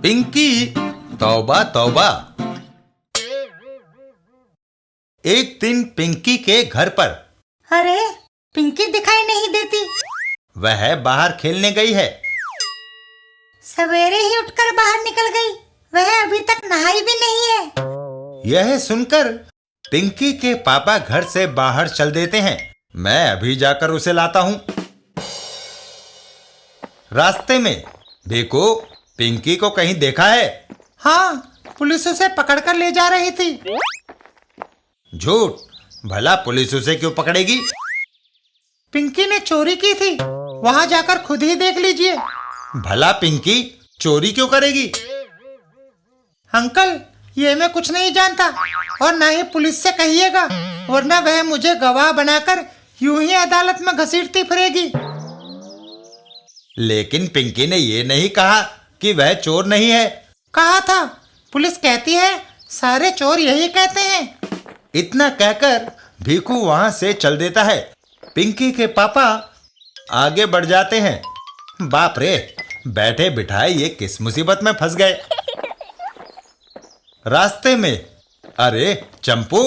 पिंकी, तौबा तौबा। एक दिन पिंकी के घर पर। अरे, पिंकी दिखाई नहीं देती। वह बाहर खेलने गई है। सवेरे ही उठकर बाहर निकल गई। वह अभी तक नहाई भी नहीं है। यह सुनकर पिंकी के पापा घर से बाहर चल देते हैं। मैं अभी जाकर उसे लाता हूँ। रास्ते में देखो, पिंकी को कहीं देखा है? हाँ, पुलिस उसे पकड़कर ले जा रही थी। झूठ, भला पुलिस उसे क्यों पकड़ेगी? पिंकी ने चोरी की थी। वहाँ जाकर खुद ही देख लीजिए। भला पिंकी चोरी क्यों करेगी? अंकल, ये मैं कुछ नहीं जानता और ना ही पुलिस से कहिएगा, वरना वह मुझे गवाह बनाकर यूं ही अदालत में घसीटती फिरेगी। लेकिन पिंकी ने ये नहीं कहा कि वह चोर नहीं है। कहा था। पुलिस कहती है सारे चोर यही कहते हैं। इतना कहकर भीखू वहां से चल देता है। पिंकी के पापा आगे बढ़ जाते हैं। बाप रे, बैठे बिठाए ये किस मुसीबत में फंस गए। रास्ते में, अरे चंपू।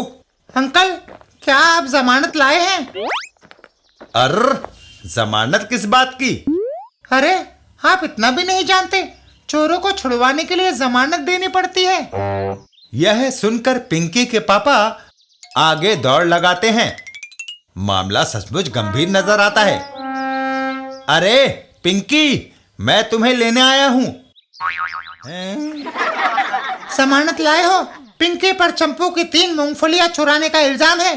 अंकल, क्या आप जमानत लाए हैं? अर्र, जमानत किस बात की? अरे, आप इतना भी नहीं जानते, चोरों को छुड़वाने के लिए जमानत देनी पड़ती है। यह सुनकर पिंकी के पापा आगे दौड़ लगाते हैं। मामला सचमुच गंभीर नजर आता है। अरे पिंकी, मैं तुम्हें लेने आया हूं। जमानत लाए हो? पिंकी पर चंपू की 3 मूंगफलियां चुराने का इल्जाम है।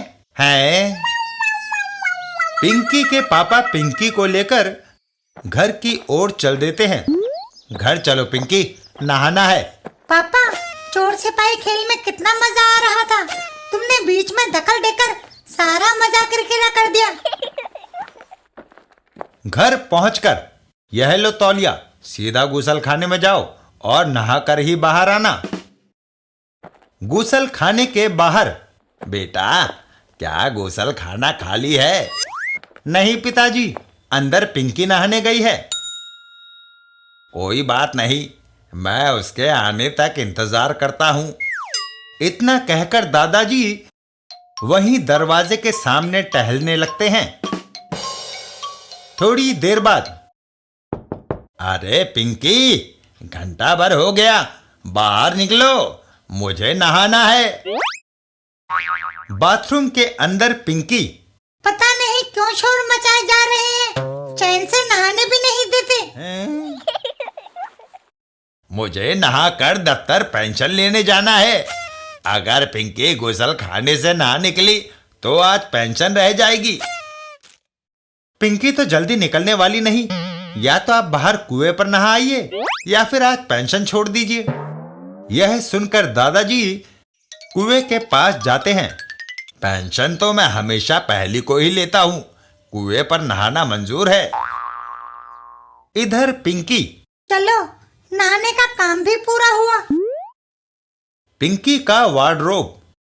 पिंकी के पापा पिंकी को लेकर घर की ओर चल देते हैं। घर चलो पिंकी, नहाना है। पापा, चोर सिपाही खेल में कितना मजा आ रहा था। तुमने बीच में दखल देकर सारा मजा किरकिरा कर दिया। घर पहुंचकर यह लो तौलिया, सीधा गूसल खाने में जाओ और नहाकर ही बाहर आना। गूसल खाने के बाहर, बेटा क्या गूसल खाना खाली है? नहीं पिताजी, अंदर पिंकी नहाने गई है। कोई बात नहीं, मैं उसके आने तक इंतजार करता हूं। इतना कहकर दादाजी वहीं दरवाजे के सामने टहलने लगते हैं। थोड़ी देर बाद, अरे पिंकी, घंटा भर हो गया, बाहर निकलो, मुझे नहाना है। बाथरूम के अंदर पिंकी। पता नहीं क्यों शोर मचाए जा रहे हैं, चैन से नहाने भी नहीं देते। मुझे नहाकर दफ्तर पेंशन लेने जाना है। अगर पिंकी गुसल खाने से ना निकली तो आज पेंशन रह जाएगी। पिंकी तो जल्दी निकलने वाली नहीं। या तो आप बाहर कुएं पर नहा आइए या फिर आज पेंशन छोड़ दीजिए। यह सुनकर दादाजी कुएं के पास जाते हैं। पेंशन तो मैं हमेशा पहली को ही लेता हूं, कुएं पर नहाना मंजूर है। इधर पिंकी। चलो, नहाने का काम भी पूरा हुआ। पिंकी का वार्डरोब।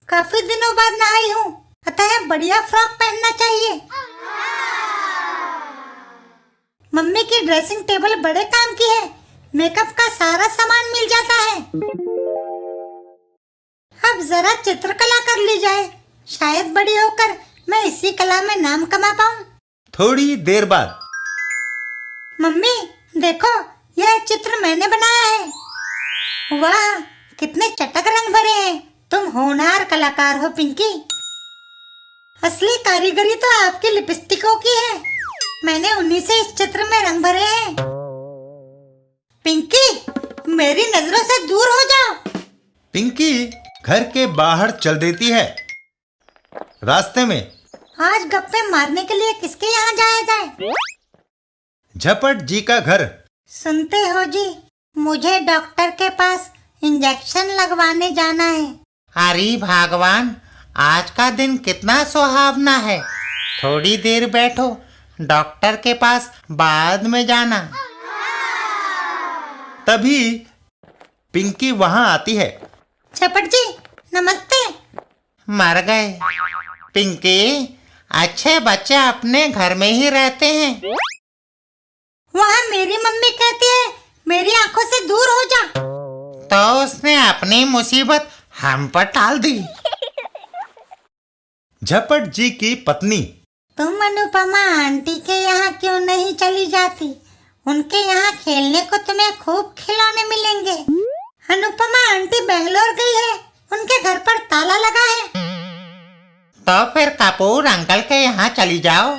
काफी दिनों बाद नहाई हूँ, अतः बढ़िया फ्रॉक पहनना चाहिए। मम्मी की ड्रेसिंग टेबल बड़े काम की है, मेकअप का सारा सामान मिल जाता है। अब जरा चित्रकला कर ली जाए, शायद बड़ी होकर मैं इसी कला में नाम कमा पाऊं। थोड़ी देर बाद, मम्मी देखो, यह चित्र मैंने बनाया है। वाह, कितने चटक रंग भरे हैं। तुम होनहार कलाकार हो पिंकी। असली कारीगरी तो आपकी लिपस्टिकों की है। मैंने उन्हीं से इस चित्र में रंग भरे हैं। पिंकी, मेरी नजरों से दूर हो जाओ। पिंकी घर के बाहर चल देती है। रास्ते में, आज गप्पे मारने के लिए किसके यहाँ जाया जाए? झपट जी का घर। सुनते हो जी, मुझे डॉक्टर के पास इंजेक्शन लगवाने जाना है। अरे भगवान, आज का दिन कितना सुहावना है। थोड़ी देर बैठो, डॉक्टर के पास बाद में जाना। तभी पिंकी वहां आती है। झपट जी, नमस्ते। मर गए। पिंकी, अच्छे बच्चे अपने घर में ही रहते हैं। वहाँ मेरी मम्मी कहती है मेरी आंखों से दूर हो जा। तो उसने अपनी मुसीबत हम पर टाल दी। झपट जी की पत्नी। तुम अनुपमा आंटी के यहाँ क्यों नहीं चली जाती? उनके यहाँ खेलने को तुम्हें खूब खिलौने मिलेंगे। अनुपमा आंटी बेंगलोर गई है, उनके घर पर ताला लगा है। तो फिर कपूर अंकल के यहाँ चली जाओ।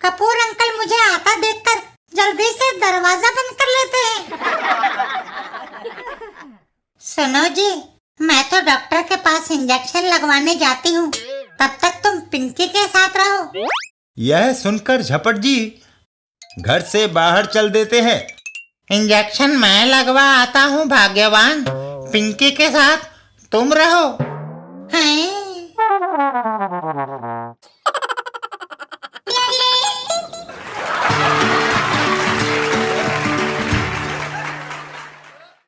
कपूर अंकल मुझे आता देखकर जल्दी से दरवाजा बंद कर लेते हैं। सुनो जी, मैं तो डॉक्टर के पास इंजेक्शन लगवाने जाती हूँ, तब तक तुम पिंकी के साथ रहो। यह सुनकर झपट जी घर से बाहर चल देते हैं। इंजेक्शन मैं लगवा आता हूँ भाग्यवान, पिंकी के साथ तुम रहो। हैं?